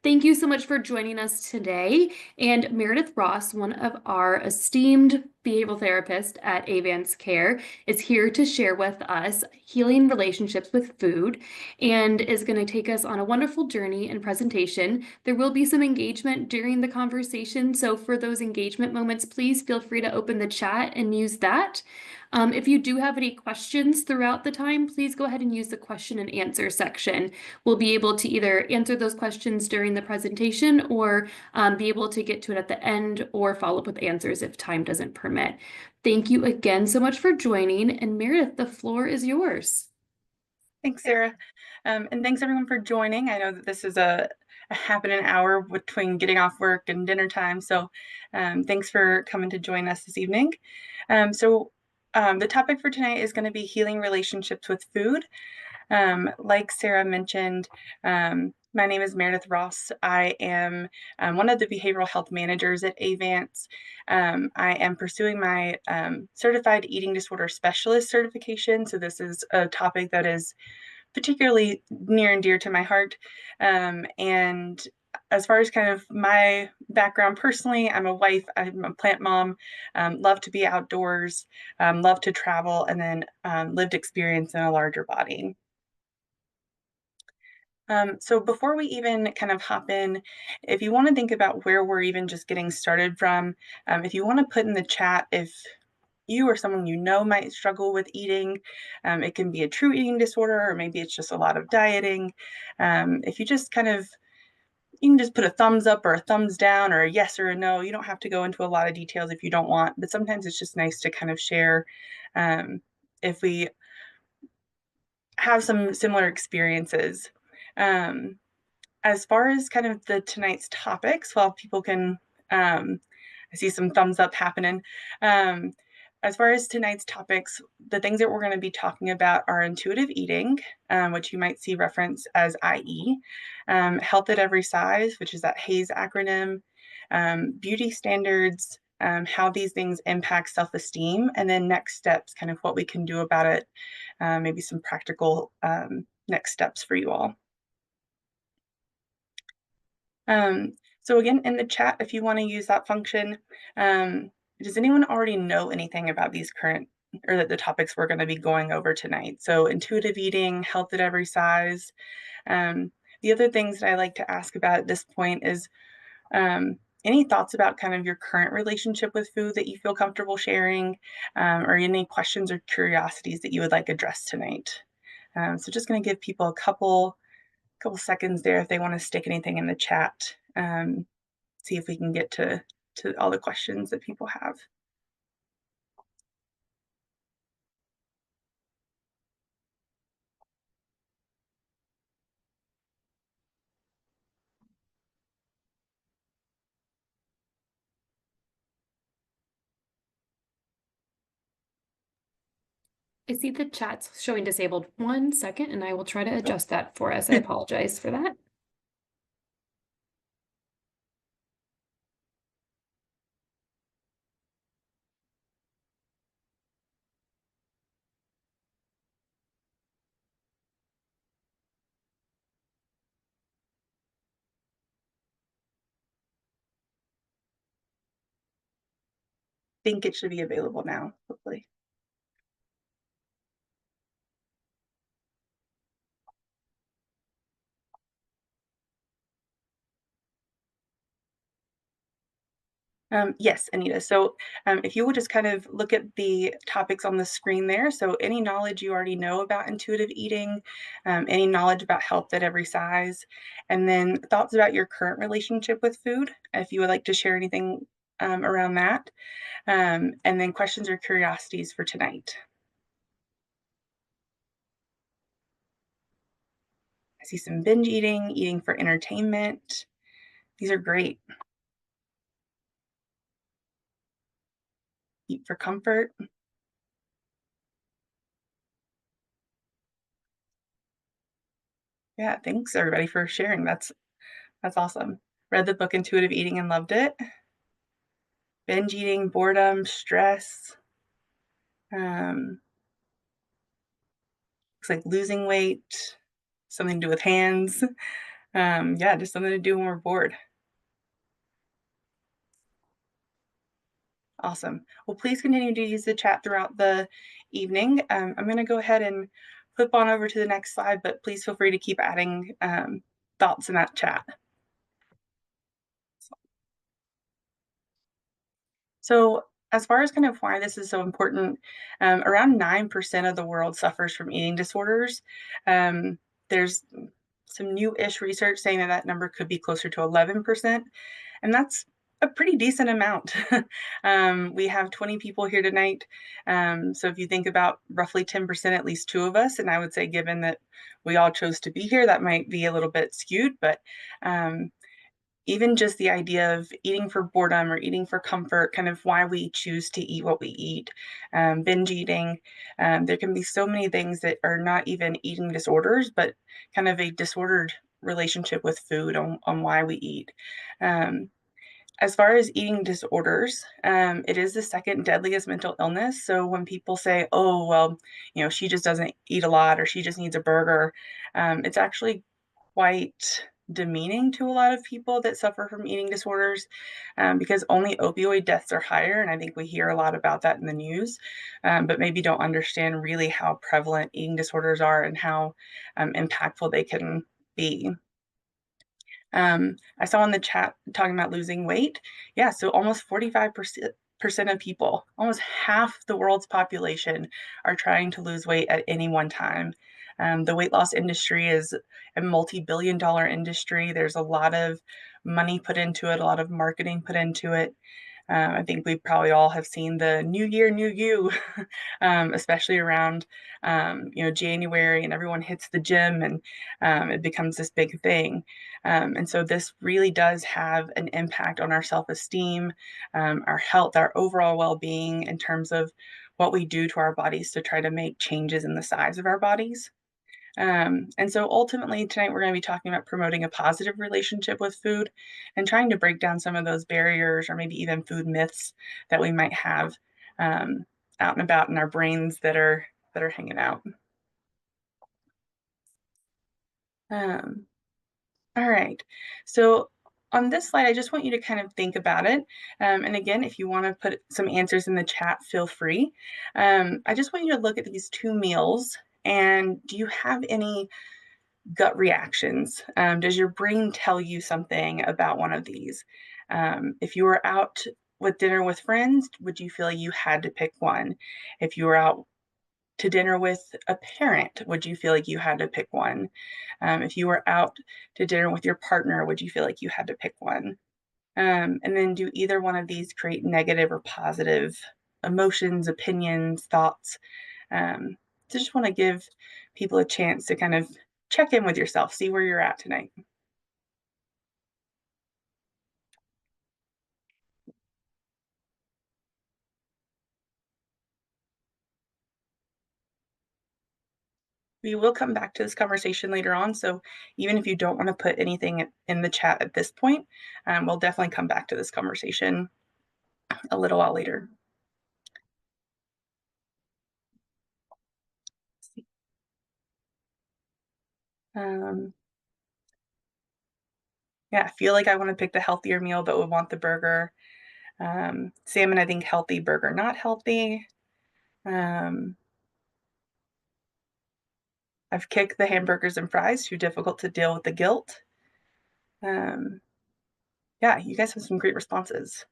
Thank you so much for joining us today. And Meredith Ross, one of our esteemed behavioral therapists at Avance Care, is here to share with us healing relationships with food and is going to take us on a wonderful journey and presentation. There will be some engagement during the conversation, so for those engagement moments, please feel free to open the chat and use that. If you do have any questions throughout the time, please go ahead and use the question and answer section. We'll be able to either answer those questions during the presentation or be able to get to it at the end or follow up with answers if time doesn't permit. Thank you again so much for joining. And Meredith, the floor is yours. Thanks, Sarah. And thanks everyone for joining. I know that this is a half an hour between getting off work and dinner time. So thanks for coming to join us this evening. The topic for tonight is going to be healing relationships with food. Like Sarah mentioned, my name is Meredith Ross. I am one of the behavioral health managers at Avance. I am pursuing my certified eating disorder specialist certification. So this is a topic that is particularly near and dear to my heart. And as far as kind of my background personally, I'm a wife, I'm a plant mom, love to be outdoors, love to travel, and then lived experience in a larger body. So before we even kind of hop in, if you want to think about where we're even just getting started from, if you want to put in the chat if you or someone you know might struggle with eating, it can be a true eating disorder, or maybe it's just a lot of dieting. If you just kind of, you can just put a thumbs up or a thumbs down or a yes or a no. You don't have to go into a lot of details if you don't want, but sometimes it's just nice to kind of share if we have some similar experiences. As far as kind of the tonight's topics, while people can, I see some thumbs up happening. As far as tonight's topics, the things that we're going to be talking about are intuitive eating, which you might see referenced as IE, health at every size, which is that HAES acronym, beauty standards, how these things impact self-esteem, and then next steps, kind of what we can do about it, maybe some practical next steps for you all. So again, in the chat, if you want to use that function, does anyone already know anything about these current or the topics we're going to be going over tonight? So intuitive eating, health at every size. The other things that I like to ask about at this point is any thoughts about kind of your current relationship with food that you feel comfortable sharing, or any questions or curiosities that you would like addressed tonight. So just going to give people a couple seconds there if they want to stick anything in the chat. See if we can get to all the questions that people have. I see the chat's showing disabled. 1 second, and I will try to adjust that for us. I apologize for that. I think it should be available now, hopefully. Yes, Anita. So if you would just kind of look at the topics on the screen there. So any knowledge you already know about intuitive eating, any knowledge about health at every size, and then thoughts about your current relationship with food, if you would like to share anything around that, and then questions or curiosities for tonight. I see some binge eating, eating for entertainment. These are great. Eat for comfort. Yeah, thanks everybody for sharing. That's awesome. Read the book Intuitive Eating and loved it. Binge eating, boredom, stress. Looks like losing weight, something to do with hands. Yeah, just something to do when we're bored. Awesome. Well, please continue to use the chat throughout the evening. I'm going to go ahead and flip on over to the next slide, but please feel free to keep adding thoughts in that chat. So, as far as kind of why this is so important, around 9% of the world suffers from eating disorders. There's some new-ish research saying that that number could be closer to 11%, and that's a pretty decent amount. We have 20 people here tonight, so if you think about roughly 10%, at least two of us, and I would say given that we all chose to be here, that might be a little bit skewed, but um, even just the idea of eating for boredom or eating for comfort, kind of why we choose to eat what we eat, binge eating. There can be so many things that are not even eating disorders, but kind of a disordered relationship with food on why we eat. Um, as far as eating disorders, it is the second deadliest mental illness. So when people say, oh, well, she just doesn't eat a lot or she just needs a burger, it's actually quite demeaning to a lot of people that suffer from eating disorders because only opioid deaths are higher. And I think we hear a lot about that in the news, but maybe don't understand really how prevalent eating disorders are and how impactful they can be. I saw in the chat talking about losing weight. Yeah, so almost 45% of people, almost half the world's population, are trying to lose weight at any one time. The weight loss industry is a multi-billion-dollar industry. There's a lot of money put into it, a lot of marketing put into it. I think we probably all have seen the New Year, New You, especially around January, and everyone hits the gym, and it becomes this big thing. And so this really does have an impact on our self-esteem, our health, our overall well-being in terms of what we do to our bodies to try to make changes in the size of our bodies. And so ultimately, tonight we're going to be talking about promoting a positive relationship with food and trying to break down some of those barriers or maybe even food myths that we might have um, out and about in our brains that are hanging out. Um, all right. So on this slide, I just want you to kind of think about it. And again, if you want to put some answers in the chat, feel free. I just want you to look at these two meals, and do you have any gut reactions? Does your brain tell you something about one of these? If you were out with dinner with friends, would you feel like you had to pick one? If you were out to dinner with a parent, would you feel like you had to pick one? If you were out to dinner with your partner, would you feel like you had to pick one? And then do either one of these create negative or positive emotions, opinions, thoughts? So just want to give people a chance to kind of check in with yourself, see where you're at tonight. We will come back to this conversation later on. So even if you don't want to put anything in the chat at this point, we'll definitely come back to this conversation a little while later. Um, yeah, I feel like I want to pick the healthier meal, but would want the burger. Salmon, I think healthy, burger not healthy. I've kicked the hamburgers and fries, too difficult to deal with the guilt. Um, yeah, you guys have some great responses.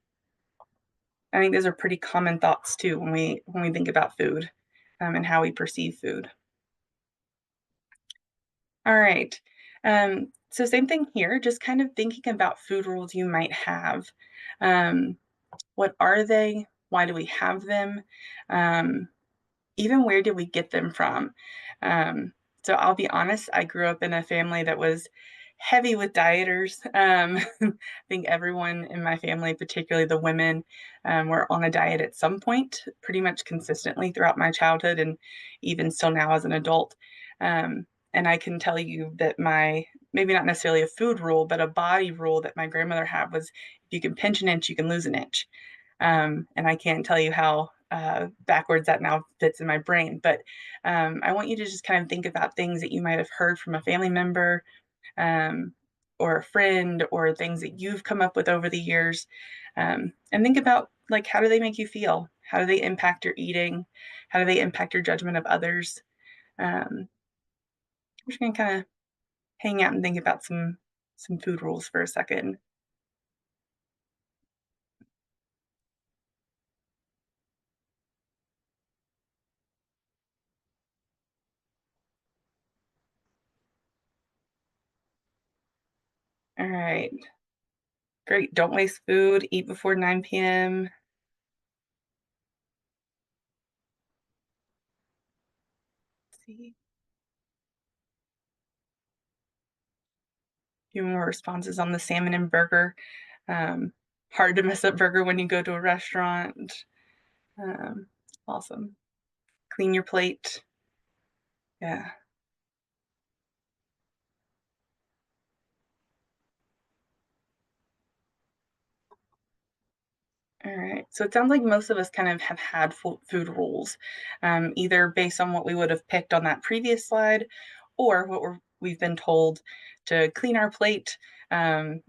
I think those are pretty common thoughts too when we think about food and how we perceive food. All right. So same thing here, just kind of thinking about food rules you might have. What are they? Why do we have them? Um, Even where did we get them from? Um, so I'll be honest, I grew up in a family that was heavy with dieters. I think everyone in my family, particularly the women, were on a diet at some point, pretty much consistently throughout my childhood and even still now as an adult. And I can tell you that maybe not necessarily a food rule, but a body rule that my grandmother had was if you can pinch an inch, you can lose an inch. And I can't tell you how backwards that now fits in my brain. But I want you to just kind of think about things that you might have heard from a family member, or a friend or things that you've come up with over the years. And think about, like, how do they make you feel? How do they impact your eating? How do they impact your judgment of others? I'm just gonna kind of hang out and think about some food rules for a second. All right. Great. Don't waste food. Eat before 9 p.m. Let's see. A few more responses on the salmon and burger. Um, hard to mess up burger when you go to a restaurant. Um, awesome. Clean your plate. Yeah. All right. So it sounds like most of us kind of have had food rules, either based on what we would have picked on that previous slide, or what we've been told to clean our plate. Um,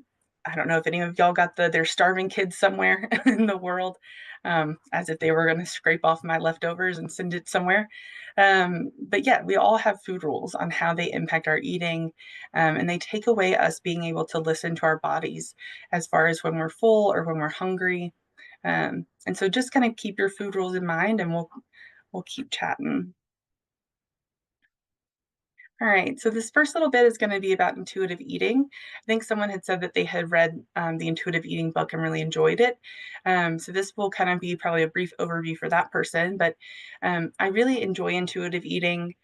I don't know if any of y'all got there's starving kids somewhere in the world, as if they were going to scrape off my leftovers and send it somewhere. But yeah, we all have food rules on how they impact our eating, and they take away us being able to listen to our bodies as far as when we're full or when we're hungry. And so just kind of keep your food rules in mind, and we'll keep chatting. All right. So this first little bit is going to be about intuitive eating. I think someone had said that they had read the intuitive eating book and really enjoyed it. So this will kind of be probably a brief overview for that person. But I really enjoy intuitive eating.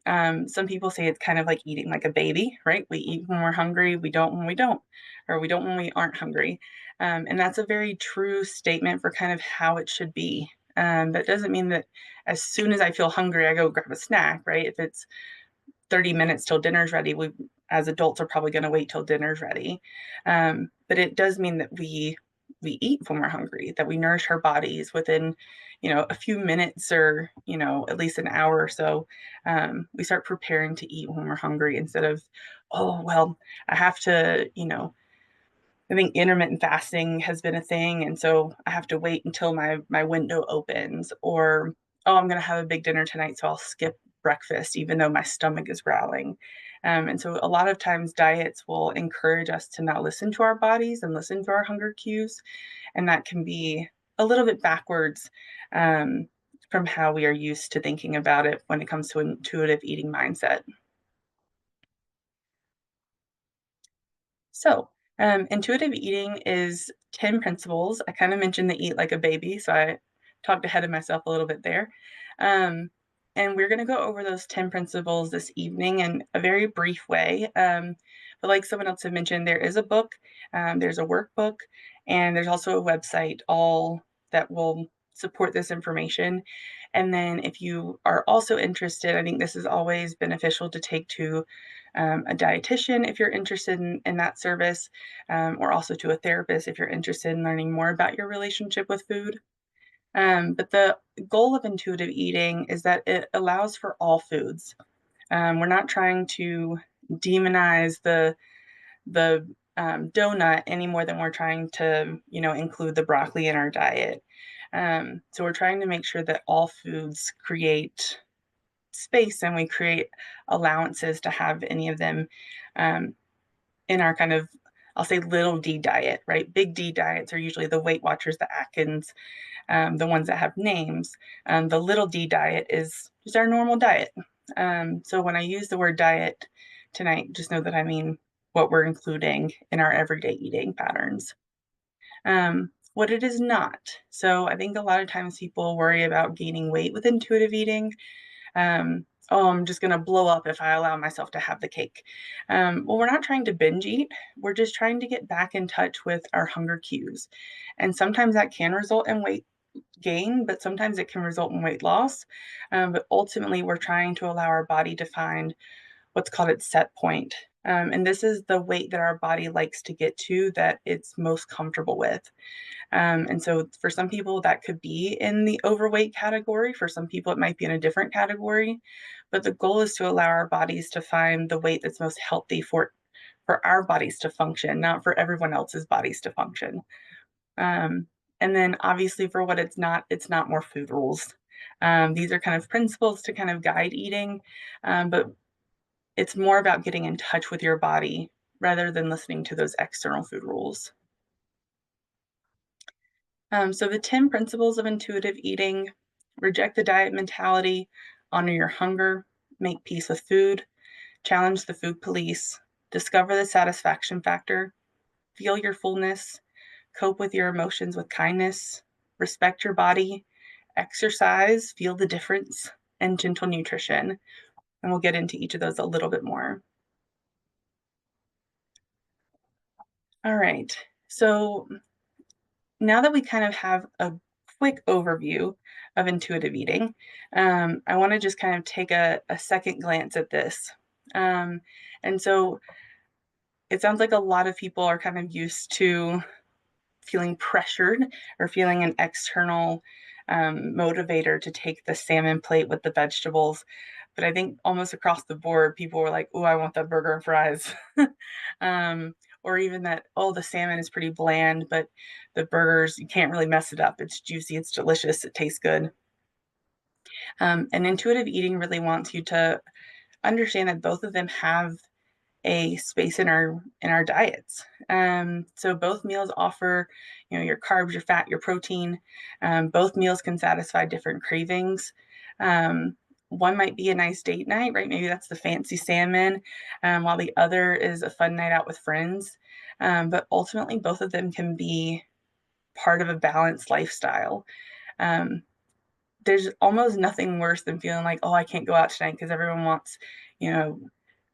Some people say it's kind of like eating like a baby, right? We eat when we're hungry, we don't when we don't, or we don't when we aren't hungry. And that's a very true statement for kind of how it should be. That doesn't mean that as soon as I feel hungry, I go grab a snack, right? If it's 30 minutes till dinner's ready, we as adults are probably going to wait till dinner's ready. But it does mean that we eat when we're hungry, that we nourish our bodies within, a few minutes or, at least an hour or so. We start preparing to eat when we're hungry instead of, oh, well, I have to, I think intermittent fasting has been a thing, and so I have to wait until my window opens, or oh, I'm going to have a big dinner tonight, so I'll skip breakfast even though my stomach is growling. And so a lot of times diets will encourage us to not listen to our bodies and listen to our hunger cues, and that can be a little bit backwards um, from how we are used to thinking about it when it comes to intuitive eating mindset. So, intuitive eating is 10 principles. I kind of mentioned the eat like a baby, so I talked ahead of myself a little bit there. Um, and we're going to go over those 10 principles this evening in a very brief way. But like someone else had mentioned, there is a book, there's a workbook, and there's also a website, all that will support this information. And then if you are also interested, I think this is always beneficial to take to a dietitian if you're interested in that service, or also to a therapist if you're interested in learning more about your relationship with food. But the goal of intuitive eating is that it allows for all foods. We're not trying to demonize the donut any more than we're trying to, include the broccoli in our diet. So we're trying to make sure that all foods create space and we create allowances to have any of them um, in our kind of, I'll say, little D diet, right? Big D diets are usually the Weight Watchers, the Atkins, the ones that have names. The little D diet is just our normal diet. So when I use the word diet tonight, just know that I mean what we're including in our everyday eating patterns. What it is not. So I think a lot of times people worry about gaining weight with intuitive eating. Oh, I'm just going to blow up if I allow myself to have the cake. Well, we're not trying to binge eat. We're just trying to get back in touch with our hunger cues. And sometimes that can result in weight gain, but sometimes it can result in weight loss. But ultimately, we're trying to allow our body to find what's called its set point. And this is the weight that our body likes to get to that it's most comfortable with. And so for some people, that could be in the overweight category. For some people, it might be in a different category. But the goal is to allow our bodies to find the weight that's most healthy for for our bodies to function, not for everyone else's bodies to function. Um, and then obviously for what it's not more food rules. These are kind of principles to kind of guide eating, but it's more about getting in touch with your body rather than listening to those external food rules. So the 10 principles of intuitive eating: reject the diet mentality, honor your hunger, make peace with food, challenge the food police, discover the satisfaction factor, feel your fullness, cope with your emotions with kindness, respect your body, exercise, feel the difference, and gentle nutrition. And we'll get into each of those a little bit more. All right. So now that we kind of have a quick overview of intuitive eating, I want to just kind of take a second glance at this. And so it sounds like a lot of people are kind of used to feeling pressured or feeling an external motivator to take the salmon plate with the vegetables. But I think almost across the board, people were like, "Oh, I want that burger and fries," or even that, "Oh, the salmon is pretty bland, but the burgers, you can't really mess it up. It's juicy, it's delicious, it tastes good." And intuitive eating really wants you to understand that both of them have a space in our diets. So both meals offer, your carbs, your fat, your protein. Both meals can satisfy different cravings. One might be a nice date night, right? Maybe that's the fancy salmon, while the other is a fun night out with friends. But ultimately, both of them can be part of a balanced lifestyle. Um, there's almost nothing worse than feeling like, oh, I can't go out tonight because everyone wants, you know,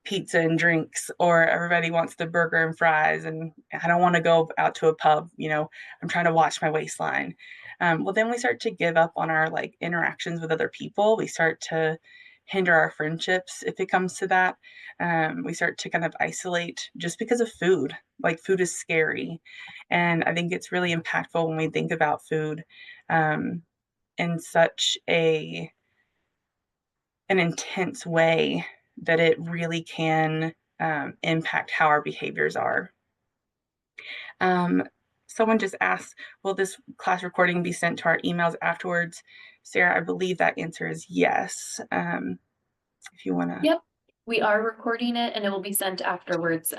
pizza and drinks, or everybody wants the burger and fries, and I don't want to go out to a pub. I'm trying to watch my waistline. Well, then we start to give up on our like interactions with other people. We start to hinder our friendships if it comes to that. We start to kind of isolate just because of food. Like food is scary, and I think it's really impactful when we think about food in such an intense way that it really can impact how our behaviors are. Um, Someone just asked, will this class recording be sent to our emails afterwards? Sarah, I believe that answer is yes. If you want to. Yep, we are recording it and it will be sent afterwards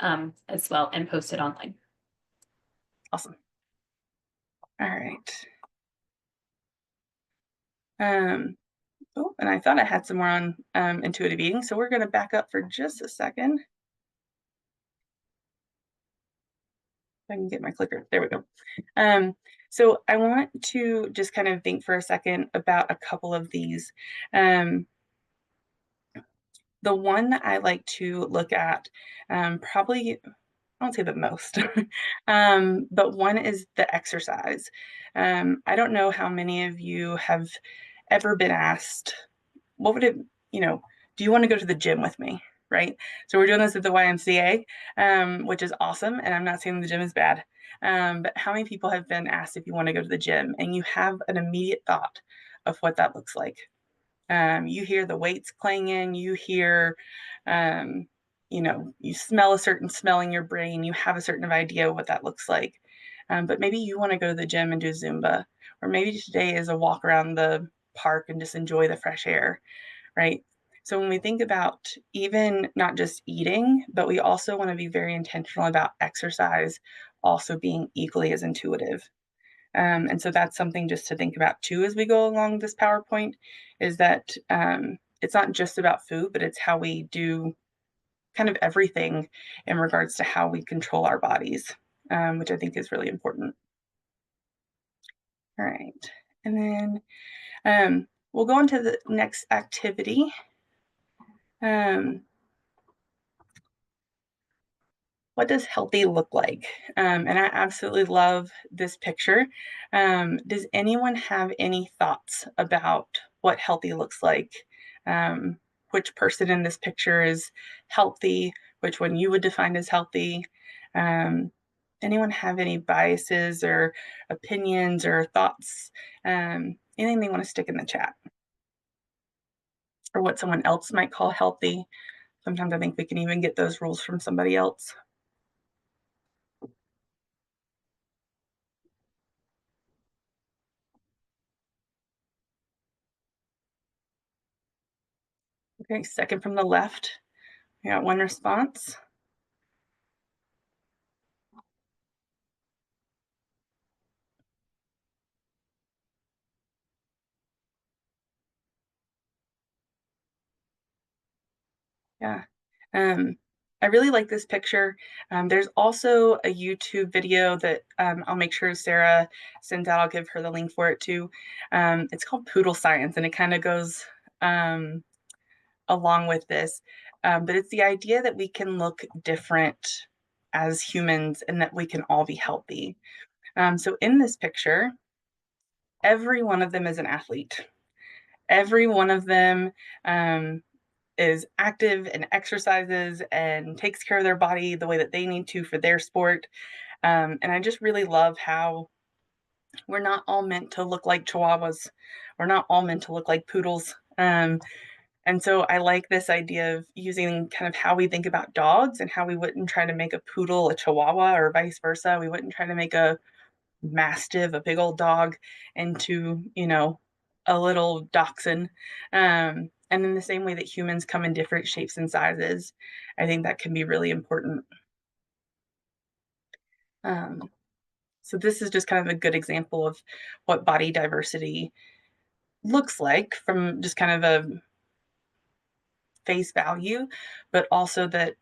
as well and posted online. Awesome. All right. Oh, and I thought I had some more on intuitive eating, so we're going to back up for just a second. I can get my clicker. There we go. So I want to just kind of think for a second about a couple of these. The one that I like to look at, probably, I won't say the most, but one is the exercise. I don't know how many of you have ever been asked, what would it, do you want to go to the gym with me? Right. So we're doing this at the YMCA, which is awesome. And I'm not saying the gym is bad. But how many people have been asked if you want to go to the gym and you have an immediate thought of what that looks like? You hear the weights clanging, you hear, you smell a certain smell in your brain, you have a certain idea of what that looks like. But maybe you want to go to the gym and do Zumba, or maybe today is a walk around the park and just enjoy the fresh air, right? So when we think about even not just eating, but we also want to be very intentional about exercise also being equally as intuitive. And so that's something just to think about too as we go along this PowerPoint, is that it's not just about food, but it's how we do kind of everything in regards to how we control our bodies, which I think is really important. All right. And then we'll go on to the next activity. What does healthy look like? And I absolutely love this picture. Does anyone have any thoughts about what healthy looks like? Which person in this picture is healthy? Which one you would define as healthy? Anyone have any biases or opinions or thoughts? Anything they want to stick in the chat? Or what someone else might call healthy? Sometimes I think we can even get those rules from somebody else. Okay, second from the left. We got one response. Yeah. Um, I really like this picture. There's also a YouTube video that I'll make sure Sarah sends out. I'll give her the link for it too. It's called Poodle Science, and it kind of goes um, along with this. But it's the idea that we can look different as humans and that we can all be healthy. So in this picture, every one of them is an athlete. Every one of them um, is active and exercises and takes care of their body the way that they need to for their sport. And I just really love how we're not all meant to look like chihuahuas. We're not all meant to look like poodles. And so I like this idea of using kind of how we think about dogs and how we wouldn't try to make a poodle a chihuahua or vice versa. We wouldn't try to make a mastiff, a big old dog, into, a little dachshund. And in the same way that humans come in different shapes and sizes, I think that can be really important. Um, so this is just kind of a good example of what body diversity looks like from just kind of a face value, but also that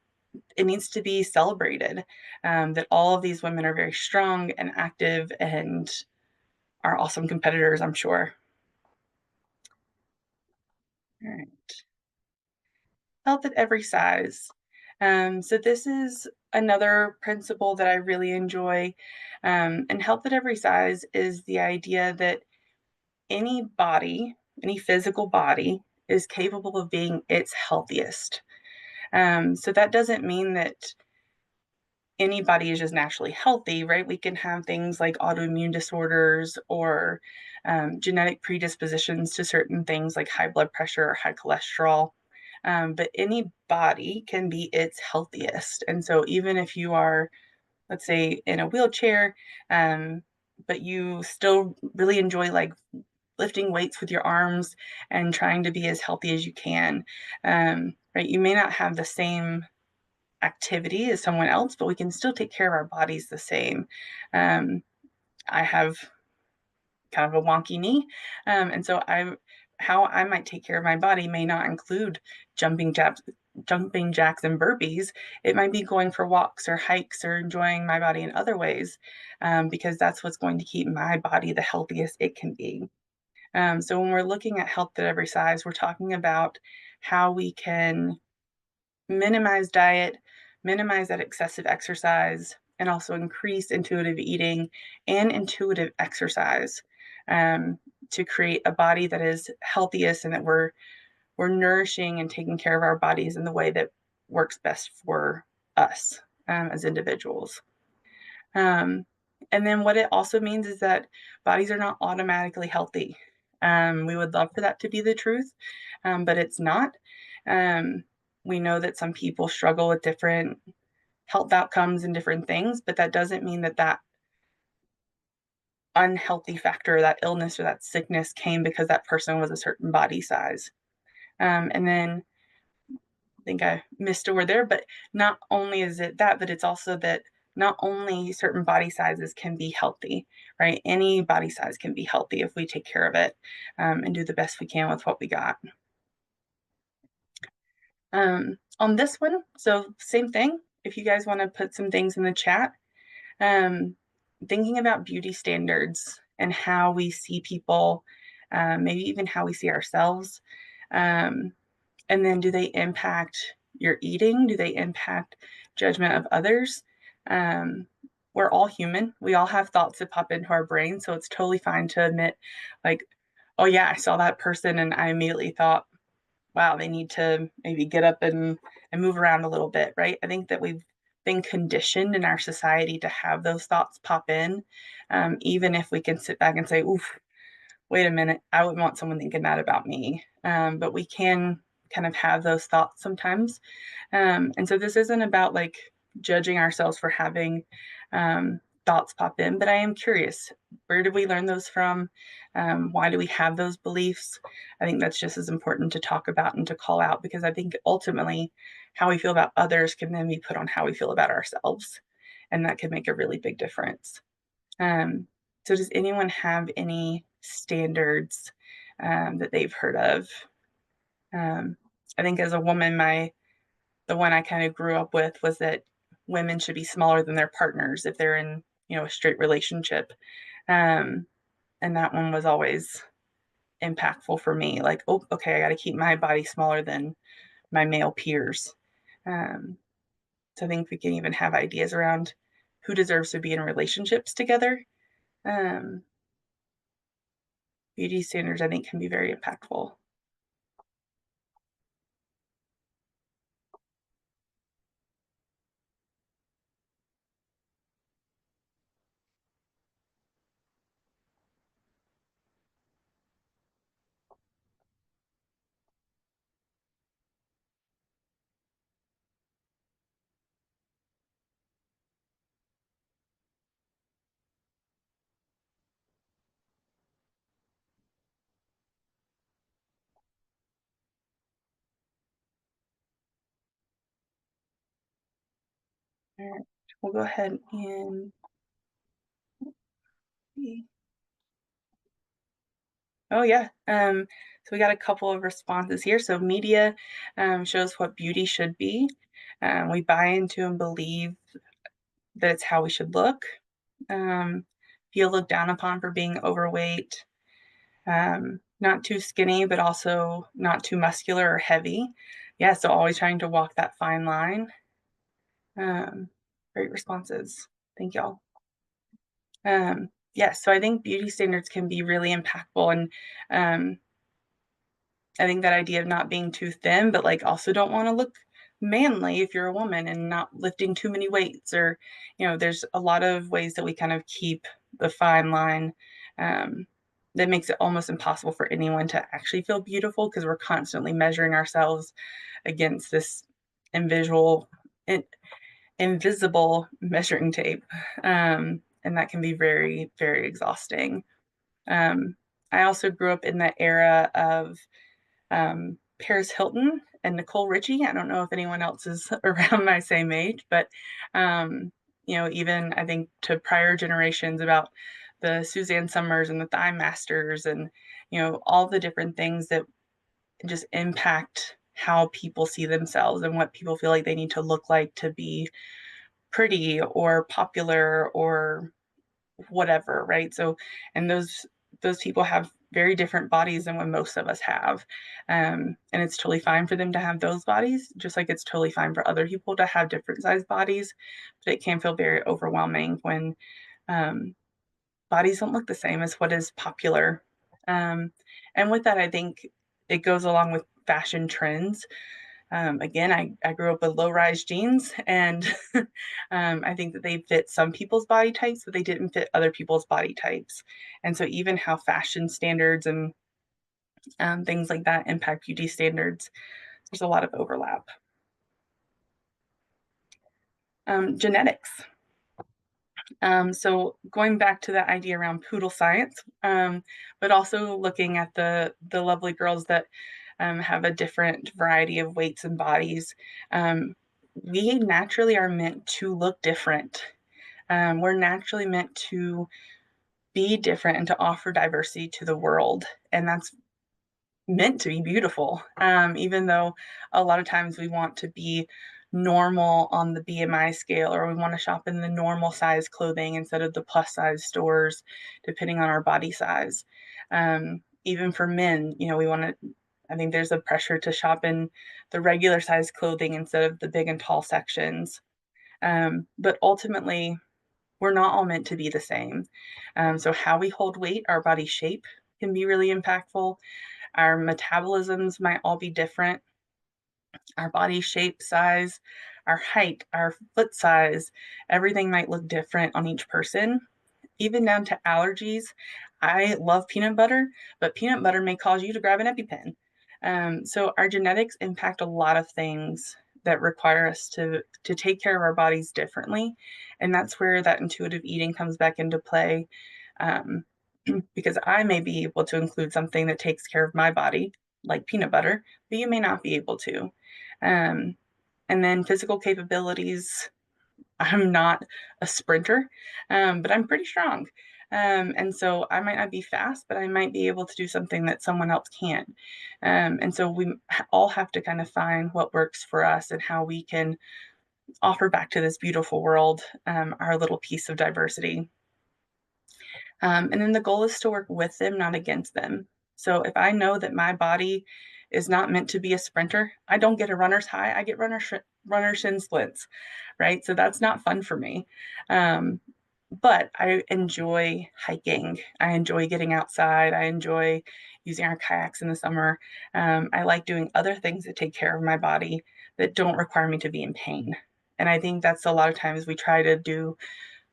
it needs to be celebrated. That all of these women are very strong and active and are awesome competitors, I'm sure. All right. Health at every size. So this is another principle that I really enjoy. And health at every size is the idea that any body, any physical body, is capable of being its healthiest. So that doesn't mean that anybody is just naturally healthy, right? We can have things like autoimmune disorders or genetic predispositions to certain things like high blood pressure or high cholesterol. But any body can be its healthiest. And so even if you are, let's say, in a wheelchair, but you still really enjoy like lifting weights with your arms and trying to be as healthy as you can, right? You may not have the same activity as someone else, but we can still take care of our bodies the same. I have kind of a wonky knee, and so how I might take care of my body may not include jumping jacks, jumping jacks and burpees. It might be going for walks or hikes or enjoying my body in other ways, because that's what's going to keep my body the healthiest it can be. So when we're looking at health at every size, we're talking about how we can minimize diet, minimize that excessive exercise, and also increase intuitive eating and intuitive exercise, to create a body that is healthiest and that we're nourishing and taking care of our bodies in the way that works best for us, as individuals. Um, and then what it also means is that bodies are not automatically healthy. We would love for that to be the truth, but it's not. Um, we know that some people struggle with different health outcomes and different things, but that doesn't mean that that unhealthy factor, that illness or that sickness came because that person was a certain body size. And then I think I missed a word there, but not only is it that, but it's also that not only certain body sizes can be healthy, right? Any body size can be healthy if we take care of it, and do the best we can with what we got. On this one, so same thing. If you guys want to put some things in the chat, um, thinking about beauty standards and how we see people, maybe even how we see ourselves. Um, and then do they impact your eating? Do they impact judgment of others? Um, we're all human. We all have thoughts that pop into our brain. So it's totally fine to admit, like, oh, yeah, I saw that person and I immediately thought, wow, they need to maybe get up and move around a little bit, right? I think that we've been conditioned in our society to have those thoughts pop in, even if we can sit back and say, oof, wait a minute, I wouldn't want someone thinking that about me. But we can kind of have those thoughts sometimes. And so this isn't about like judging ourselves for having thoughts pop in, but I am curious, where did we learn those from? Why do we have those beliefs? I think that's just as important to talk about and to call out, because I think ultimately how we feel about others can then be put on how we feel about ourselves. And that can make a really big difference. Um, so does anyone have any standards that they've heard of? I think as a woman, the one I kind of grew up with was that women should be smaller than their partners if they're in, a straight relationship. Um, and that one was always impactful for me. Like, oh, okay, I got to keep my body smaller than my male peers. Um, so I think we can even have ideas around who deserves to be in relationships together. Um, Beauty standards, I think, can be very impactful. All right, we'll go ahead and see. Oh yeah. So we got a couple of responses here. So media shows what beauty should be. We buy into and believe that it's how we should look. Feel looked down upon for being overweight. Not too skinny, but also not too muscular or heavy. Yeah, so always trying to walk that fine line. Um, Great responses. Thank y'all. Yeah, so I think beauty standards can be really impactful, and I think that idea of not being too thin, but like also don't want to look manly if you're a woman and not lifting too many weights, or there's a lot of ways that we kind of keep the fine line, um, that makes it almost impossible for anyone to actually feel beautiful, because we're constantly measuring ourselves against this invisible invisible measuring tape, and that can be very, very exhausting. um, I also grew up in the era of Paris Hilton and Nicole Richie. I don't know if anyone else is around my same age, but even I think to prior generations, about the Suzanne Summers and the Thigh Masters, and all the different things that just impact how people see themselves and what people feel like they need to look like to be pretty or popular or whatever, right? So, and those people have very different bodies than what most of us have, and it's totally fine for them to have those bodies, just like it's totally fine for other people to have different sized bodies. But it can feel very overwhelming when um, bodies don't look the same as what is popular. Um, and with that, I think it goes along with fashion trends. Again, I grew up with low rise jeans, and I think that they fit some people's body types, but they didn't fit other people's body types. And so, even how fashion standards and things like that impact beauty standards, there's a lot of overlap. Genetics. So going back to that idea around poodle science, but also looking at the lovely girls that have a different variety of weights and bodies. We naturally are meant to look different. We're naturally meant to be different and to offer diversity to the world, and that's meant to be beautiful. Even though a lot of times we want to be normal on the BMI scale, or we want to shop in the normal size clothing instead of the plus size stores, depending on our body size. Even for men, we want to, I think there's a pressure to shop in the regular size clothing instead of the big and tall sections. But ultimately, we're not all meant to be the same. So, how we hold weight, our body shape can be really impactful. Our metabolisms might all be different. Our body shape, size, our height, our foot size, everything might look different on each person, even down to allergies. I love peanut butter, but peanut butter may cause you to grab an EpiPen. So our genetics impact a lot of things that require us to take care of our bodies differently. And that's where that intuitive eating comes back into play. Um, because I may be able to include something that takes care of my body, like peanut butter, but you may not be able to. Um, and then physical capabilities. I'm not a sprinter, but I'm pretty strong. And so I might not be fast, but I might be able to do something that someone else can't. And so we all have to kind of find what works for us and how we can offer back to this beautiful world our little piece of diversity. And then the goal is to work with them, not against them. So if I know that my body is not meant to be a sprinter, I don't get a runner's high, I get runner shin splints, right? So that's not fun for me. Um, but I enjoy hiking. I enjoy getting outside. I enjoy using our kayaks in the summer. I like doing other things that take care of my body that don't require me to be in pain. And I think that's a lot of times we try to do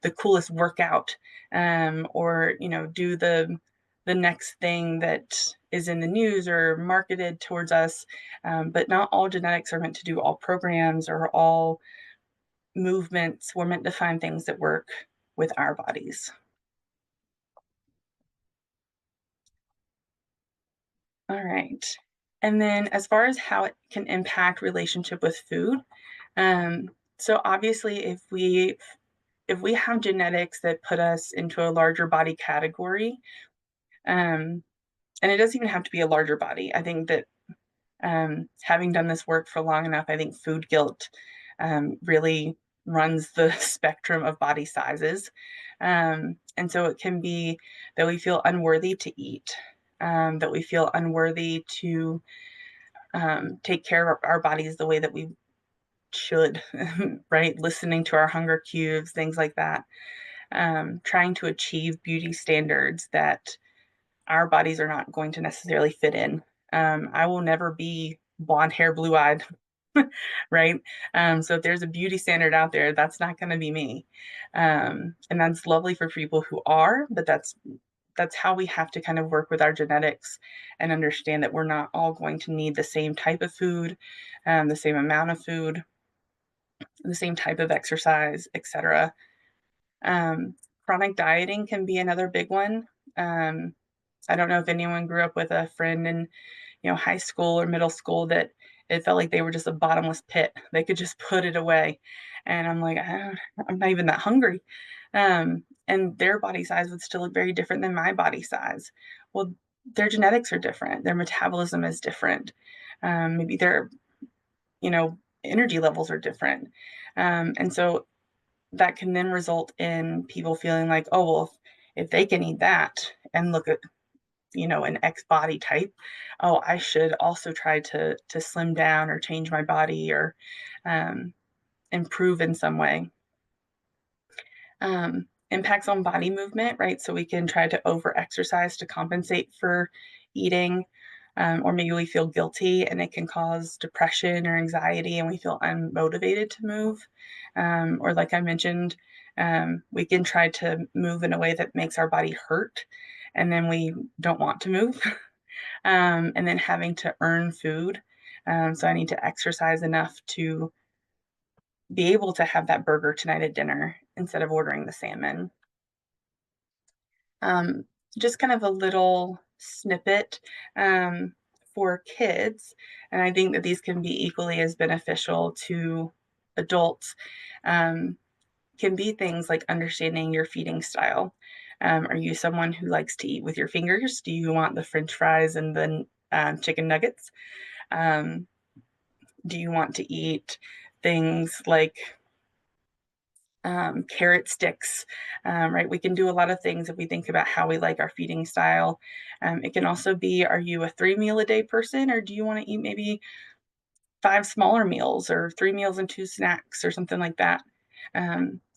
the coolest workout, or do the next thing that is in the news or marketed towards us. But not all genetics are meant to do all programs or all movements. We're meant to find things that work with our bodies. All right. And then as far as how it can impact relationship with food, um, so obviously if we have genetics that put us into a larger body category, um, and it doesn't even have to be a larger body. I think that having done this work for long enough, I think food guilt really runs the spectrum of body sizes. And so it can be that we feel unworthy to eat, that we feel unworthy to take care of our bodies the way that we should, right? Listening to our hunger cues, things like that. Trying to achieve beauty standards that our bodies are not going to necessarily fit in. I will never be blonde hair, blue eyed, right? So if there's a beauty standard out there, that's not going to be me. And that's lovely for people who are, but that's how we have to kind of work with our genetics and understand that we're not all going to need the same type of food, the same amount of food, the same type of exercise, etc. Chronic dieting can be another big one. Um, I don't know if anyone grew up with a friend in, high school or middle school that it felt like they were just a bottomless pit. They could just put it away. And I'm like, I'm not even that hungry. And their body size would still look very different than my body size. Well, their genetics are different. Their metabolism is different. Maybe their, energy levels are different. And so that can then result in people feeling like, oh, well, if they can eat that and look at an X body type, oh, I should also try to slim down or change my body or um, improve in some way. Impacts on body movement, right? So we can try to over exercise to compensate for eating, or maybe we feel guilty and it can cause depression or anxiety and we feel unmotivated to move. Or like I mentioned, we can try to move in a way that makes our body hurt and then we don't want to move. And then having to earn food. So I need to exercise enough to be able to have that burger tonight at dinner instead of ordering the salmon. Um, just kind of a little snippet for kids, and I think that these can be equally as beneficial to adults. Can be things like understanding your feeding style. Are you someone who likes to eat with your fingers? Do you want the French fries and the chicken nuggets? Um, do you want to eat things like carrot sticks, right? We can do a lot of things if we think about how we like our feeding style. It can also be, are you a 3 meal a day person, or do you want to eat maybe 5 smaller meals or 3 meals and 2 snacks or something like that?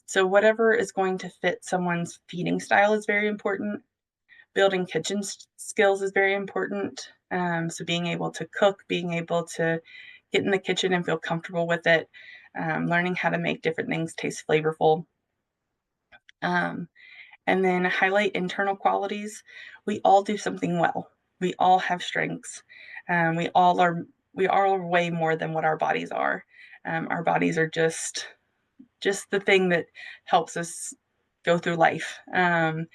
So whatever is going to fit someone's feeding style is very important. Building kitchen skills is very important. So being able to cook, being able to get in the kitchen and feel comfortable with it, learning how to make different things taste flavorful. Um, and then highlight internal qualities. We all do something well. We all have strengths. We all are way more than what our bodies are. Our bodies are just the thing that helps us go through life. And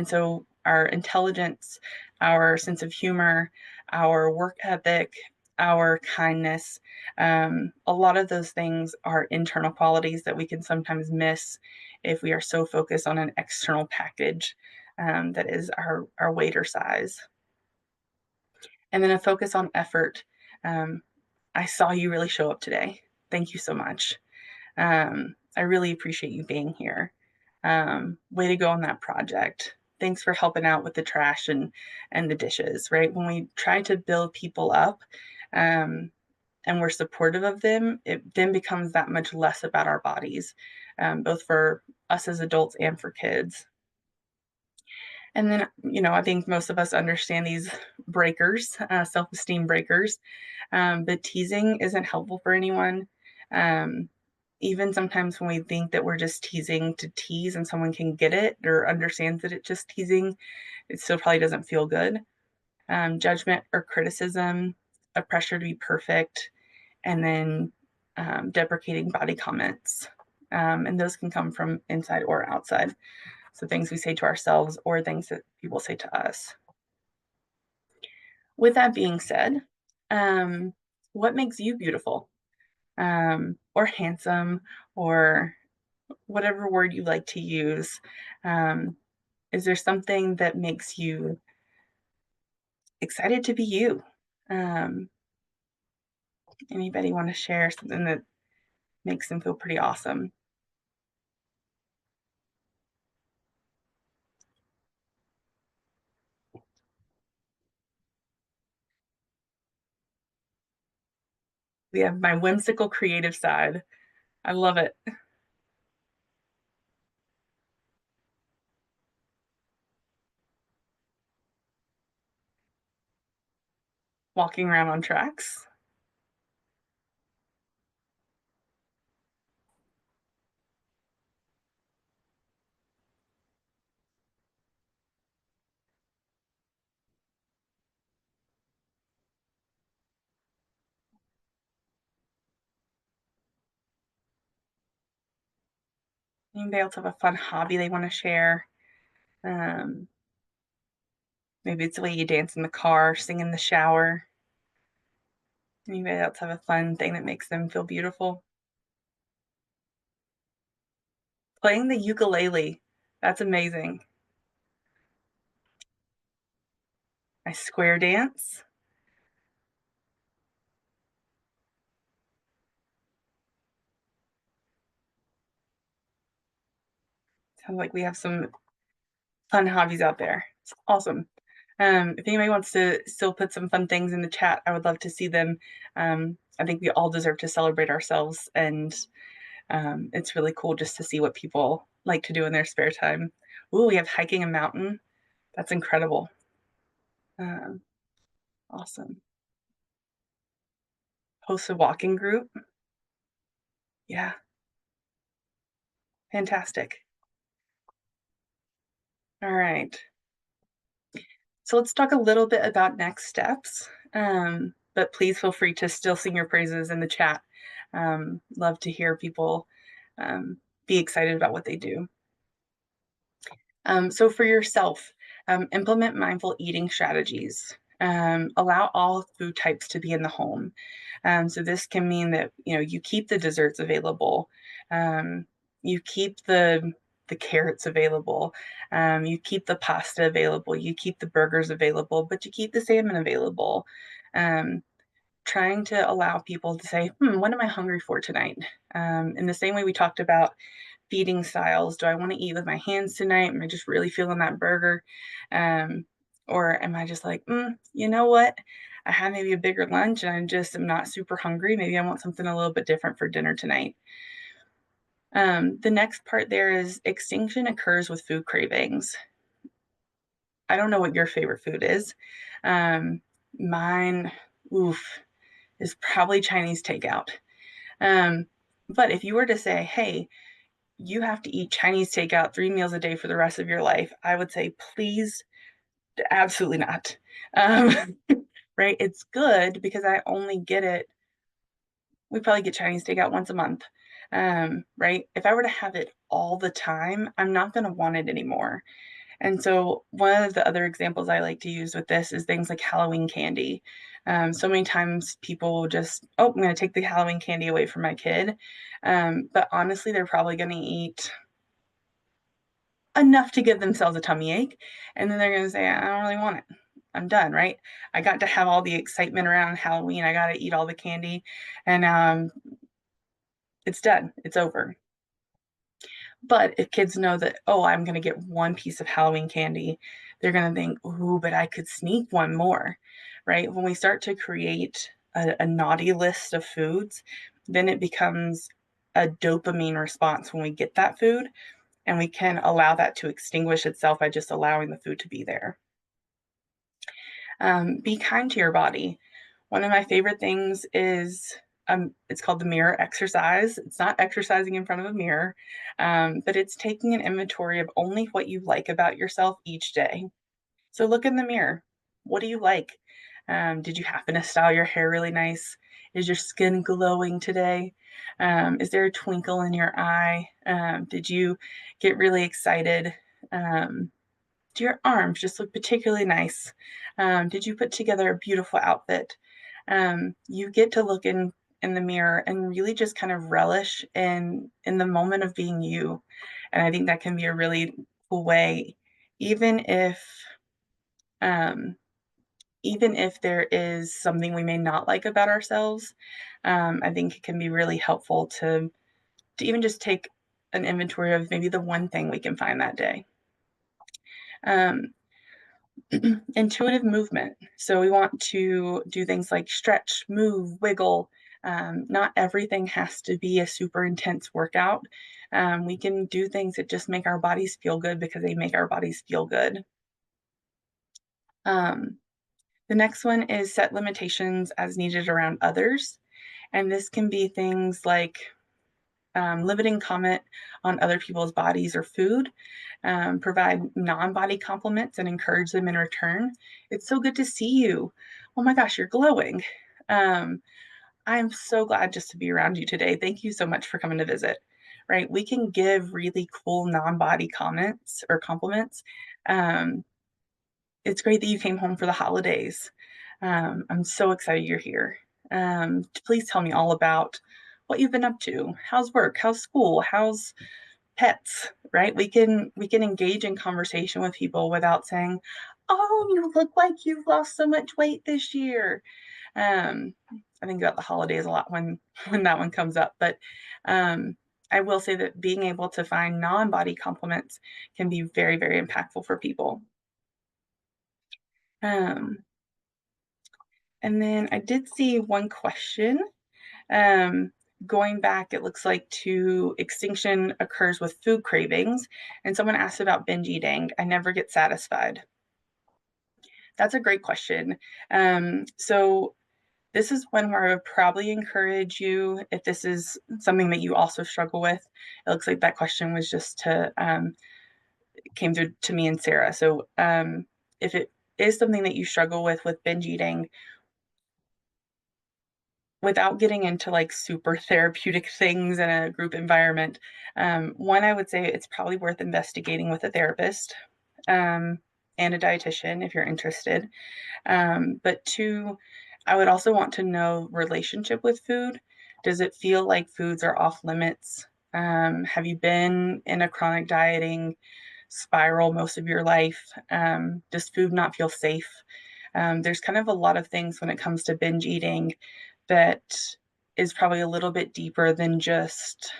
so our intelligence, our sense of humor, our work ethic, our kindness, a lot of those things are internal qualities that we can sometimes miss if we are so focused on an external package that is our weight or size. And then a focus on effort. Um, I saw you really show up today. Thank you so much. I really appreciate you being here. Way to go on that project. Thanks for helping out with the trash and the dishes, right? When we try to build people up, and we're supportive of them, it then becomes that much less about our bodies, both for us as adults and for kids. And then, I think most of us understand these breakers, self-esteem breakers, but teasing isn't helpful for anyone. Um, Even sometimes when we think that we're just teasing to tease and someone can get it or understands that it's just teasing, it still probably doesn't feel good. Judgment or criticism, a pressure to be perfect, and then deprecating body comments. And those can come from inside or outside. So things we say to ourselves or things that people say to us. With that being said, um, what makes you beautiful, or handsome, or whatever word you like to use? Um, is there something that makes you excited to be you? Um, Anybody want to share something that makes them feel pretty awesome? We have my whimsical creative side. I love it. Walking around on tracks. Anybody else have a fun hobby they want to share? Um, Maybe it's the way you dance in the car, sing in the shower. Anybody else have a fun thing that makes them feel beautiful? Playing the ukulele. That's amazing. I square dance. Sounds like we have some fun hobbies out there. It's awesome. If anybody wants to still put some fun things in the chat, I would love to see them. I think we all deserve to celebrate ourselves, and it's really cool just to see what people like to do in their spare time. Ooh, we have hiking a mountain. That's incredible. Um, awesome. Host a walking group. Yeah, fantastic. All right. So let's talk a little bit about next steps. But please feel free to still sing your praises in the chat. Love to hear people be excited about what they do. So for yourself, implement mindful eating strategies. Allow all food types to be in the home. So this can mean that you keep the desserts available, you keep the carrots available, you keep the pasta available, you keep the burgers available, but you keep the salmon available. Um, Trying to allow people to say, what am I hungry for tonight? In the same way we talked about feeding styles. Do I want to eat with my hands tonight? Am I just really feeling that burger? Um, or am I just like, you know what? I had maybe a bigger lunch and I just am not super hungry. Maybe I want something a little bit different for dinner tonight. The next part there is extinction occurs with food cravings. I don't know what your favorite food is. Um, Mine, oof, is probably Chinese takeout. Um, but if you were to say, hey, you have to eat Chinese takeout 3 meals a day for the rest of your life, I would say, please, absolutely not. Um, right? It's good because I only get it we probably get Chinese takeout once a month. Right? If I were to have it all the time, I'm not going to want it anymore. And so one of the other examples I like to use with this is things like Halloween candy. So many times people will just, oh, I'm going to take the Halloween candy away from my kid. But honestly, they're probably going to eat enough to give themselves a tummy ache. And then they're going to say, I don't really want it. I'm done, right? I got to have all the excitement around Halloween. I got to eat all the candy. And it's done. It's over. But if kids know that, oh, I'm going to get one piece of Halloween candy, they're going to think, ooh, but I could sneak one more, right? When we start to create a naughty list of foods, then it becomes a dopamine response when we get that food, and we can allow that to extinguish itself by just allowing the food to be there. Be kind to your body. One of my favorite things is it's called the mirror exercise. It's not exercising in front of a mirror, but it's taking an inventory of only what you like about yourself each day. So look in the mirror. What do you like? Did you happen to style your hair really nice? Is your skin glowing today? Is there a twinkle in your eye? Did you get really excited? Do your arms just look particularly nice? Did you put together a beautiful outfit? You get to look in the mirror and really just kind of relish in the moment of being you. And I think that can be a really cool way, even if um, even if there is something we may not like about ourselves. I think it can be really helpful to even just take an inventory of maybe the one thing we can find that day. Um, Intuitive movement. So we want to do things like stretch, move, wiggle. Not everything has to be a super intense workout. We can do things that just make our bodies feel good because they make our bodies feel good. Um, the next one is set limitations as needed around others. And this can be things like limiting comment on other people's bodies or food, provide non-body compliments and encourage them in return. It's so good to see you. Oh my gosh, you're glowing. Um, I'm so glad just to be around you today. Thank you so much for coming to visit. Right? We can give really cool non-body comments or compliments. Um, it's great that you came home for the holidays. I'm so excited you're here. Please tell me all about what you've been up to. How's work? How's school? How's pets? Right? We can engage in conversation with people without saying, "Oh, you look like you've lost so much weight this year." Um, I think about the holidays a lot when when that one comes up, but I will say that being able to find non-body compliments can be very, very impactful for people. Um, and then I did see one question. Um, Going back, it looks like to extinction occurs with food cravings. And someone asked about binge eating. I never get satisfied. That's a great question. So this is one where I would probably encourage you, if this is something that you also struggle with. It looks like that question was just to came through to me and Sarah. So if it is something that you struggle with binge eating, without getting into like super therapeutic things in a group environment, one, I would say it's probably worth investigating with a therapist and a dietitian if you're interested. But two, I would also want to know relationship with food. Does it feel like foods are off limits? Have you been in a chronic dieting spiral most of your life? Does food not feel safe? There's kind of a lot of things when it comes to binge eating that is probably a little bit deeper than just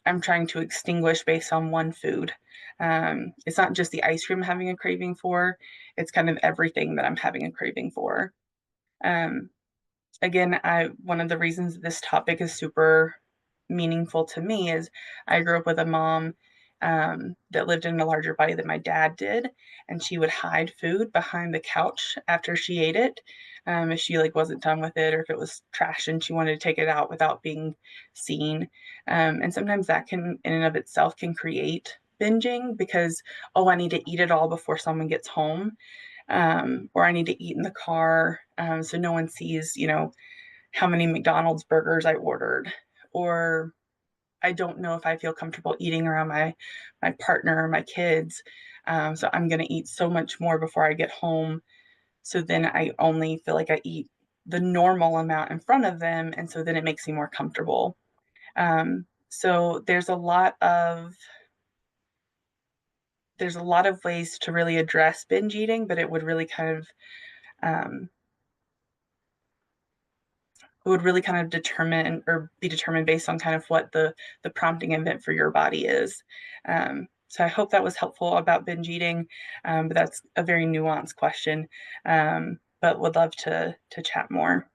I'm trying to extinguish based on one food. It's not just the ice cream I'm having a craving for, it's kind of everything that I'm having a craving for. Um, Again, I one of the reasons this topic is super meaningful to me is I grew up with a mom that lived in a larger body than my dad did, and she would hide food behind the couch after she ate it. If she like wasn't done with it, or if it was trash and she wanted to take it out without being seen. And sometimes that can, in and of itself, can create binging because, oh, I need to eat it all before someone gets home, or I need to eat in the car so no one sees, how many McDonald's burgers I ordered, or I don't know if I feel comfortable eating around my partner or my kids. So I'm going to eat so much more before I get home. So then I only feel like I eat the normal amount in front of them. And so then it makes me more comfortable. So there's a lot of ways to really address binge eating, but it would really kind of um, determine or be determined based on kind of what the prompting event for your body is. So I hope that was helpful about binge eating, but that's a very nuanced question. But would love to chat more.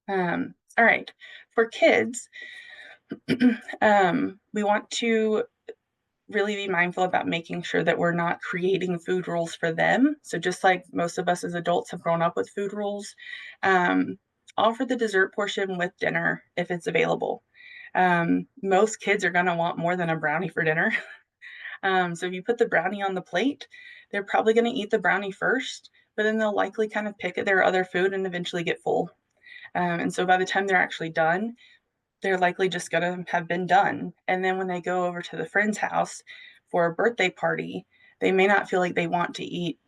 All right, for kids, we want to really be mindful about making sure that we're not creating food rules for them. So just like most of us as adults have grown up with food rules, um, offer the dessert portion with dinner if it's available. Most kids are going to want more than a brownie for dinner. So if you put the brownie on the plate, they're probably going to eat the brownie first, but then they'll likely kind of pick at their other food and eventually get full. And so by the time they're actually done, they're likely just going to have been done. And then when they go over to the friend's house for a birthday party, they may not feel like they want to eat,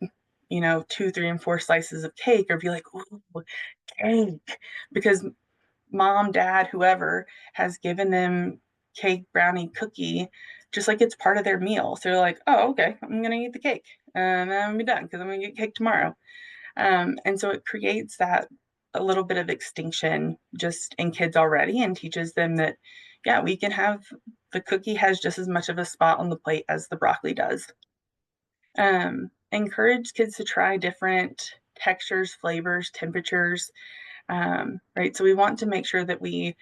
2, 3, and 4 slices of cake or be like, ooh, cake, because mom, dad, whoever has given them cake, brownie, cookie, just like it's part of their meal. So they're like, oh, okay, I'm going to eat the cake and then I'm going to be done because I'm going to get cake tomorrow. And so it creates that a little bit of extinction just in kids already and teaches them that, yeah, we can have the cookie has just as much of a spot on the plate as the broccoli does. Encourage kids to try different textures, flavors, temperatures, right? So we want to make sure that we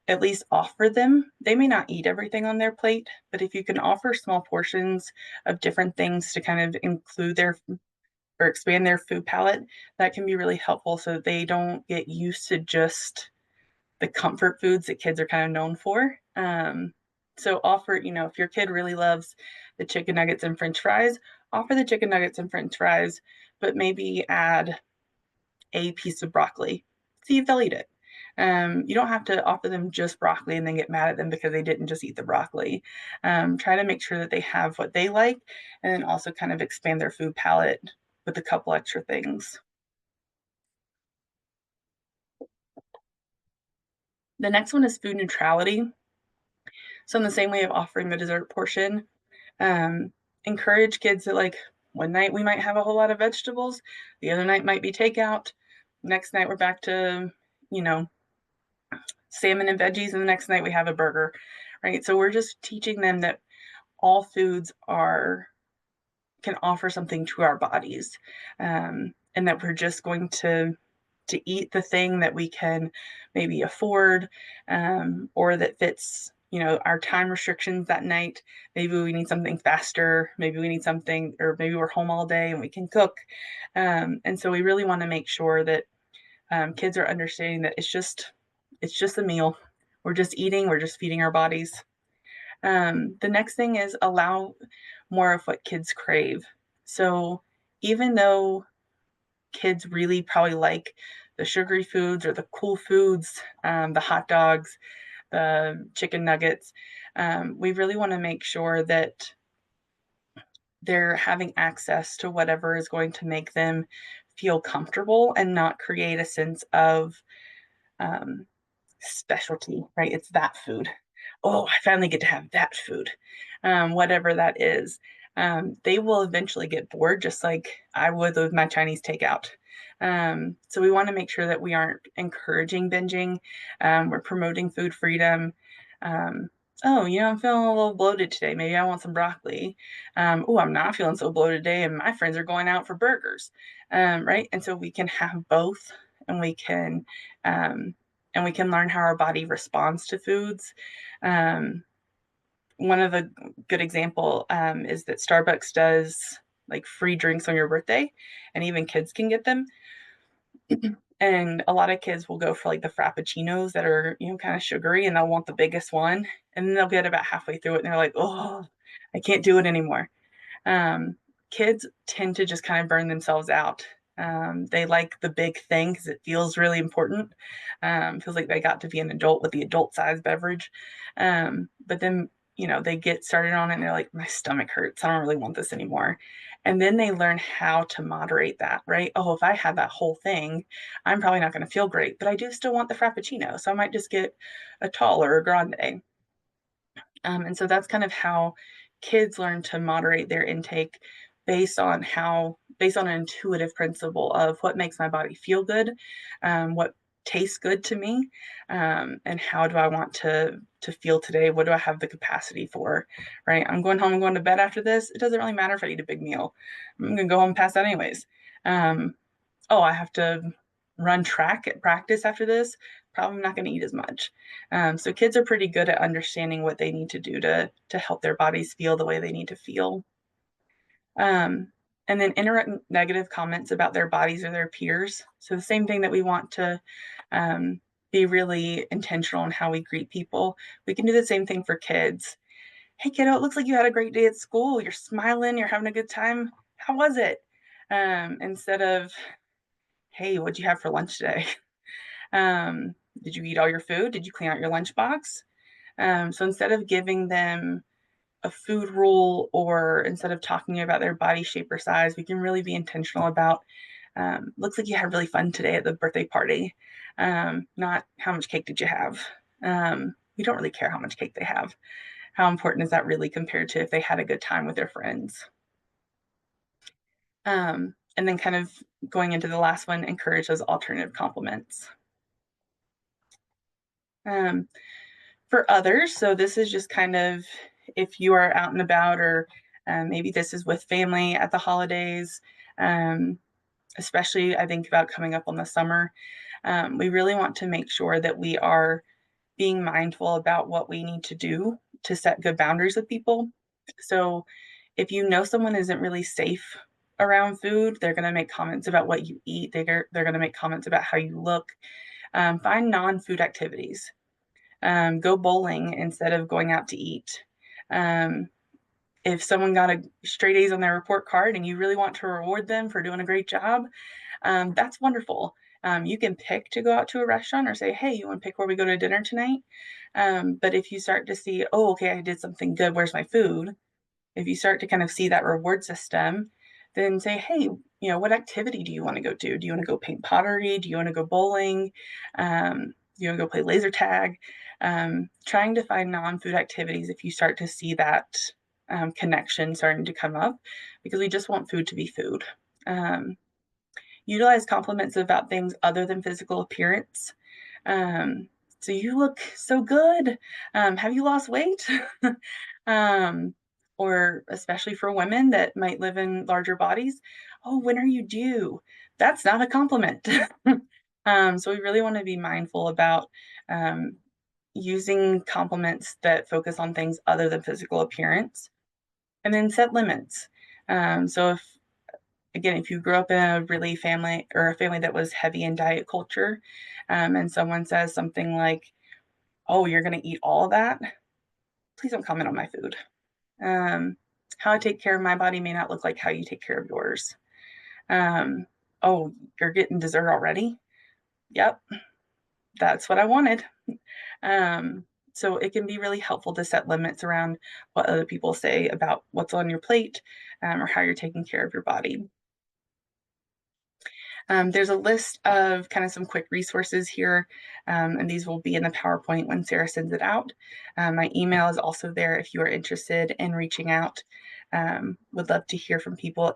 at least offer them. They may not eat everything on their plate, but if you can offer small portions of different things to kind of include their or expand their food palette, that can be really helpful so they don't get used to just the comfort foods that kids are kind of known for. So offer, if your kid really loves the chicken nuggets and french fries, offer the chicken nuggets and french fries, but maybe add a piece of broccoli. See if they'll eat it. You don't have to offer them just broccoli and then get mad at them because they didn't just eat the broccoli. Try to make sure that they have what they like and then also kind of expand their food palette with a couple extra things. The next one is food neutrality. So in the same way of offering the dessert portion, um, encourage kids that like one night we might have a whole lot of vegetables, the other night might be takeout, next night we're back to, you know, salmon and veggies, and the next night we have a burger, right? So we're just teaching them that all foods are can offer something to our bodies, and that we're just going to eat the thing that we can maybe afford, or that fits our time restrictions that night. Maybe we need something faster, maybe we need something, or maybe we're home all day and we can cook, and so we really want to make sure that kids are understanding that it's just a meal. We're just eating, we're just feeding our bodies. The next thing is allow more of what kids crave. So even though kids really probably like the sugary foods or the cool foods, the hot dogs, the chicken nuggets, we really want to make sure that they're having access to whatever is going to make them feel comfortable and not create a sense of um, specialty, right? It's that food. Oh, I finally get to have that food, whatever that is. They will eventually get bored, just like I would with my Chinese takeout. So we want to make sure that we aren't encouraging binging. We're promoting food freedom. Um, oh, I'm feeling a little bloated today. Maybe I want some broccoli. Oh, I'm not feeling so bloated today, and my friends are going out for burgers, right? And so we can have both, and um, we can learn how our body responds to foods. Um, One of the good example is that Starbucks does like free drinks on your birthday, and even kids can get them. And a lot of kids will go for like the frappuccinos that are kind of sugary, and they'll want the biggest one, and then they'll get about halfway through it, and they're like, "Oh, I can't do it anymore." Um, kids tend to just kind of burn themselves out. They like the big thing because it feels really important. Feels like they got to be an adult with the adult size beverage. But then, they get started on it and they're like, my stomach hurts. I don't really want this anymore. And then they learn how to moderate that, right? Oh, if I had that whole thing, I'm probably not going to feel great, but I do still want the Frappuccino. So I might just get a tall or a grande. And so that's kind of how kids learn to moderate their intake based on an intuitive principle of what makes my body feel good, what tastes good to me, and how do I want to feel today? What do I have the capacity for? Right? I'm going home and going to bed after this. It doesn't really matter if I eat a big meal. I'm gonna go home and pass out anyways. Oh, I have to run track at practice after this. Probably not going to eat as much. So kids are pretty good at understanding what they need to do to help their bodies feel the way they need to feel. Um, and then interrupt negative comments about their bodies or their peers. So the same thing that we want to be really intentional in how we greet people. We can do the same thing for kids. Hey kiddo, it looks like you had a great day at school. You're smiling, you're having a good time. How was it? Instead of, hey, what'd you have for lunch today? Did you eat all your food? Did you clean out your lunchbox? So instead of giving them a food rule or instead of talking about their body shape or size, we can really be intentional about looks like you had really fun today at the birthday party. Not how much cake did you have? We don't really care how much cake they have. How important is that really compared to if they had a good time with their friends? And then kind of going into the last one, encourage those alternative compliments. Um, for others, so this is just kind of if you are out and about, or maybe this is with family at the holidays, especially I think about coming up on the summer. We really want to make sure that we are being mindful about what we need to do to set good boundaries with people. So if you know someone isn't really safe around food, they're going to make comments about what you eat. They're going to make comments about how you look. Find non-food activities. Go bowling instead of going out to eat. Um, if someone got a straight A's on their report card and you really want to reward them for doing a great job, that's wonderful. You can pick to go out to a restaurant or say, hey, you want to pick where we go to dinner tonight? But if you start to see, oh, okay, I did something good, where's my food? If you start to kind of see that reward system, then say, hey, what activity do you want to go to? Do you want to go paint pottery? Do you want to go bowling? Do you want to go play laser tag? Trying to find non-food activities if you start to see that connection starting to come up, because we just want food to be food. Utilize compliments about things other than physical appearance. So you look so good. Have you lost weight? um, or especially for women that might live in larger bodies. Oh, when are you due? That's not a compliment. So we really want to be mindful about um, using compliments that focus on things other than physical appearance, and then set limits. So if you grew up in a really family or a family that was heavy in diet culture, and someone says something like, oh, you're going to eat all of that, please don't comment on my food. How I take care of my body may not look like how you take care of yours. Um, oh, you're getting dessert already? Yep, that's what I wanted. Um, so it can be really helpful to set limits around what other people say about what's on your plate, or how you're taking care of your body. There's a list of kind of some quick resources here, and these will be in the PowerPoint when Sarah sends it out. My email is also there if you are interested in reaching out. Would love to hear from people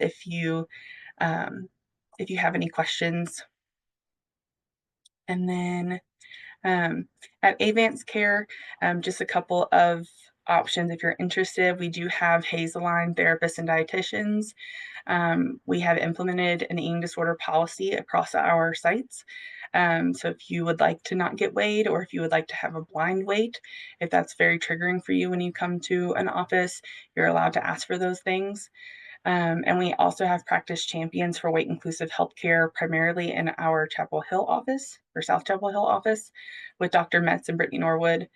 um, if you have any questions. And then at Avance Care, just a couple of options if you're interested. We do have Hazeline therapists and dietitians. We have implemented an eating disorder policy across our sites. So if you would like to not get weighed, or if you would like to have a blind weight, if that's very triggering for you when you come to an office, you're allowed to ask for those things. And we also have practice champions for weight inclusive healthcare, primarily in our Chapel Hill office or South Chapel Hill office with Dr. Metz and Brittany Norwood.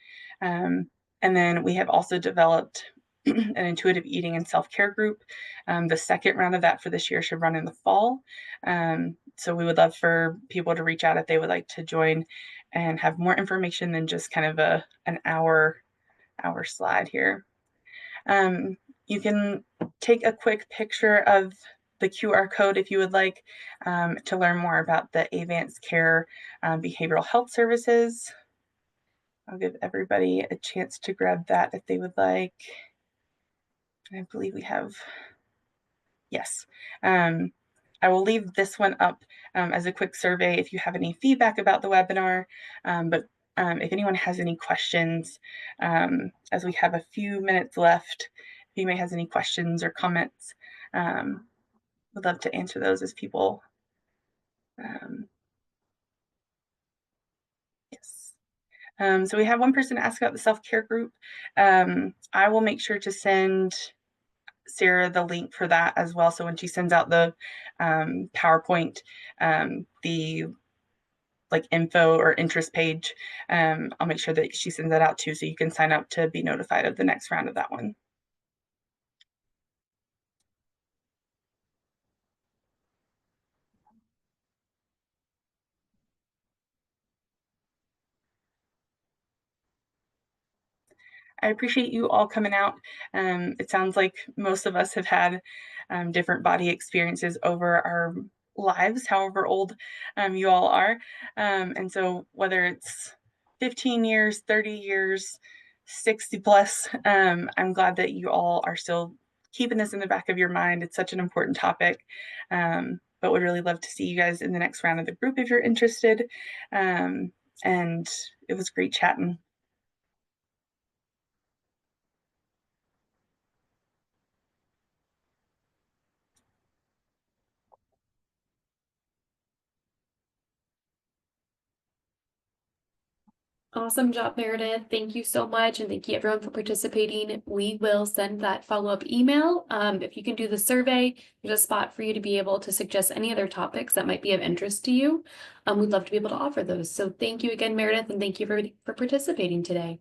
And then we have also developed an intuitive eating and self-care group. The second round of that for this year should run in the fall. So we would love for people to reach out if they would like to join and have more information than just kind of an hour slide here. You can take a quick picture of the QR code if you would like to learn more about the Avance Care behavioral health services. I'll give everybody a chance to grab that if they would like. I believe we have, yes. I will leave this one up as a quick survey if you have any feedback about the webinar, but if anyone has any questions, as we have a few minutes left, if anybody has any questions or comments, would love to answer those as people. Yes. So we have one person ask about the self-care group. I will make sure to send Sarah the link for that as well. So when she sends out the PowerPoint, the like info or interest page, I'll make sure that she sends that out too, so you can sign up to be notified of the next round of that one. I appreciate you all coming out. It sounds like most of us have had different body experiences over our lives, however old you all are. And so whether it's 15 years, 30 years, 60 plus, I'm glad that you all are still keeping this in the back of your mind. It's such an important topic. But would really love to see you guys in the next round of the group if you're interested. And it was great chatting. Awesome job, Meredith. Thank you so much. And thank you everyone for participating. We will send that follow-up email. If you can do the survey, there's a spot for you to be able to suggest any other topics that might be of interest to you. We'd love to be able to offer those. So thank you again, Meredith, and thank you for participating today.